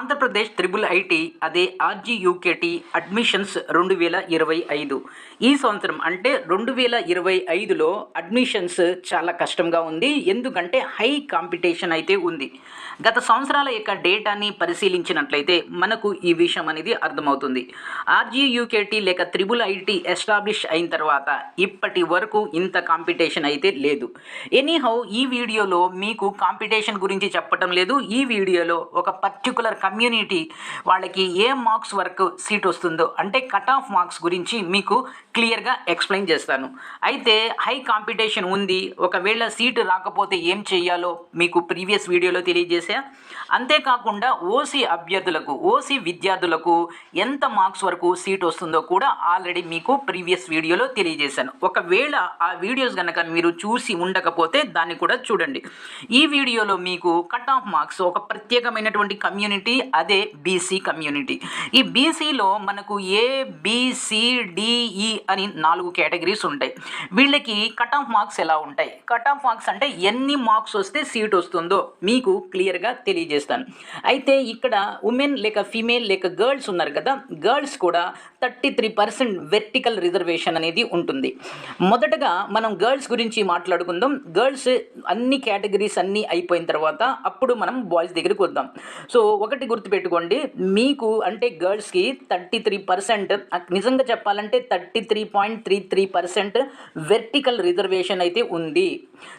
Andhra Pradesh triple IT అదే RGUKT admissions 2025 ఈ సంవత్సరం అంటే 2025లో అడ్మిషన్స్ చాలా కష్టంగా ఉంది. ఎందుకంటే హై కాంపిటీషన్ అయితే ఉంది. గత సంవత్సరాల యొక్క డేటాని పరిశీలించినట్లయితే మనకు ఈ విషయం అనేది అర్థమవుతుంది. ఆర్జీయూకేటీ లేక త్రిబుల్ ఐటీ ఎస్టాబ్లిష్ అయిన తర్వాత ఇప్పటి వరకు ఇంత కాంపిటీషన్ అయితే లేదు. ఎనీహౌ ఈ వీడియోలో మీకు కాంపిటీషన్ గురించి చెప్పటం లేదు. ఈ వీడియోలో ఒక పర్టికులర్ కమ్యూనిటీ వాళ్ళకి ఏ మార్క్స్ వరకు సీట్ వస్తుందో అంటే కట్ ఆఫ్ మార్క్స్ గురించి మీకు క్లియర్గా ఎక్స్ప్లెయిన్ చేస్తాను. అయితే హై కాంపిటీషన్ ఉంది, ఒకవేళ సీటు రాకపోతే ఏం చేయాలో మీకు ప్రీవియస్ వీడియోలో తెలియజేసా. అంతేకాకుండా ఓసీ అభ్యర్థులకు ఓసీ విద్యార్థులకు ఎంత మార్క్స్ వరకు సీట్ వస్తుందో కూడా ఆల్రెడీ మీకు ప్రీవియస్ వీడియోలో తెలియజేశాను. ఒకవేళ ఆ వీడియోస్ కనుక మీరు చూసి ఉండకపోతే దాన్ని కూడా చూడండి. ఈ వీడియోలో మీకు కట్ ఆఫ్ మార్క్స్ ఒక ప్రత్యేకమైనటువంటి కమ్యూనిటీ అదే బీసీ కమ్యూనిటీ. ఈ బీసీలో మనకు ABCDE అని 4 కేటగిరీస్ ఉంటాయి. వీళ్ళకి కట్ ఆఫ్ మార్క్స్ ఎలా ఉంటాయి, కట్ ఆఫ్ మార్క్స్ అంటే ఎన్ని మార్క్స్ వస్తే సీట్ వస్తుందో మీకు క్లియర్గా తెలియజేస్తాను. అయితే ఇక్కడ ఉమెన్ లేక ఫీమేల్ లేక గర్ల్స్ ఉన్నారు కదా, గర్ల్స్ కూడా 33% వెర్టికల్ రిజర్వేషన్ అనేది ఉంటుంది. మొదటగా మనం గర్ల్స్ గురించి మాట్లాడుకుందాం. గర్ల్స్ అన్ని కేటగిరీస్ అన్నీ అయిపోయిన తర్వాత అప్పుడు మనం బాయ్స్ దగ్గరికి వద్దాం. సో ఒకటి గుర్తుపెట్టుకోండి, మీకు అంటే గర్ల్స్కి 33%, నిజంగా చెప్పాలంటే 33.33% వెర్టికల్ రిజర్వేషన్ అయితే ఉంది.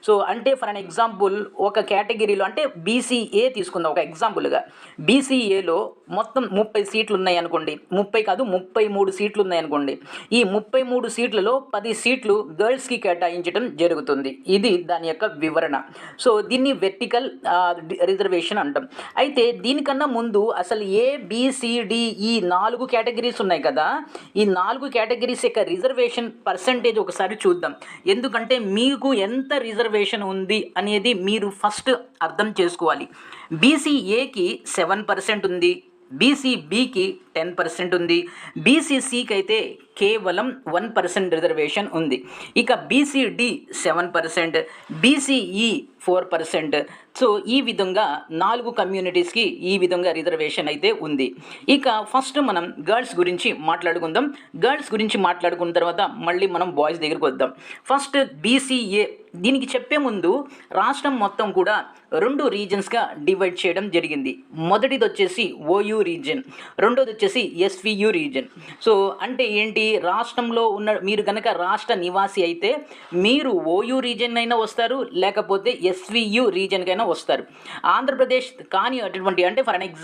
సో అంటే ఫర్ అన్ ఎగ్జాంపుల్ ఒక కేటగిరీలో అంటే BCA తీసుకుందాం ఒక ఎగ్జాంపుల్గా. BCAలో మొత్తం 30 సీట్లు ఉన్నాయి అనుకోండి, 30 కాదు 33 సీట్లు ఉన్నాయి అనుకోండి. ఈ 33 సీట్లలో 10 సీట్లు గర్ల్స్కి కేటాయించడం జరుగుతుంది. ఇది దాని యొక్క వివరణ. సో దీన్ని వెర్టికల్ రిజర్వేషన్ అంటాం. అయితే దీనికన్నా ముందు అసలు ABCDE 4 కేటగిరీస్ ఉన్నాయి కదా, ఈ 4 కేటగిరీస్ యొక్క రిజర్వేషన్ పర్సంటేజ్ ఒకసారి చూద్దాం. ఎందుకంటే మీకు ఎంత రిజర్వేషన్ ఉంది అనేది మీరు ఫస్ట్ అర్థం చేసుకోవాలి. BCAకి 7% ఉంది, BCBకి 10% ఉంది, BCCకి అయితే కేవలం 1% రిజర్వేషన్ ఉంది. ఇక BCD 7%, BCE 4%. సో ఈ విధంగా 4 కమ్యూనిటీస్కి ఈ విధంగా రిజర్వేషన్ అయితే ఉంది. ఇక ఫస్ట్ మనం గర్ల్స్ గురించి మాట్లాడుకుందాం. గర్ల్స్ గురించి మాట్లాడుకున్న తర్వాత మళ్ళీ మనం బాయ్స్ దగ్గరికి వద్దాం. ఫస్ట్ BCA, దీనికి చెప్పే ముందు రాష్ట్రం మొత్తం కూడా 2 రీజన్స్గా డివైడ్ చేయడం జరిగింది. మొదటిది వచ్చేసి OU రీజన్, రెండోది వచ్చేసి SVU రీజన్. సో అంటే ఏంటి, రాష్ట్రంలో ఉన్న మీరు కనుక రాష్ట్ర నివాసి అయితే మీరు OU రీజన్ అయినా వస్తారు, లేకపోతే SVU రీజన్కైనా వస్తారు. ఆంధ్రప్రదేశ్ కానీ అటువంటి అంటే ఫర్ అన్ ఎగ్జాంపుల్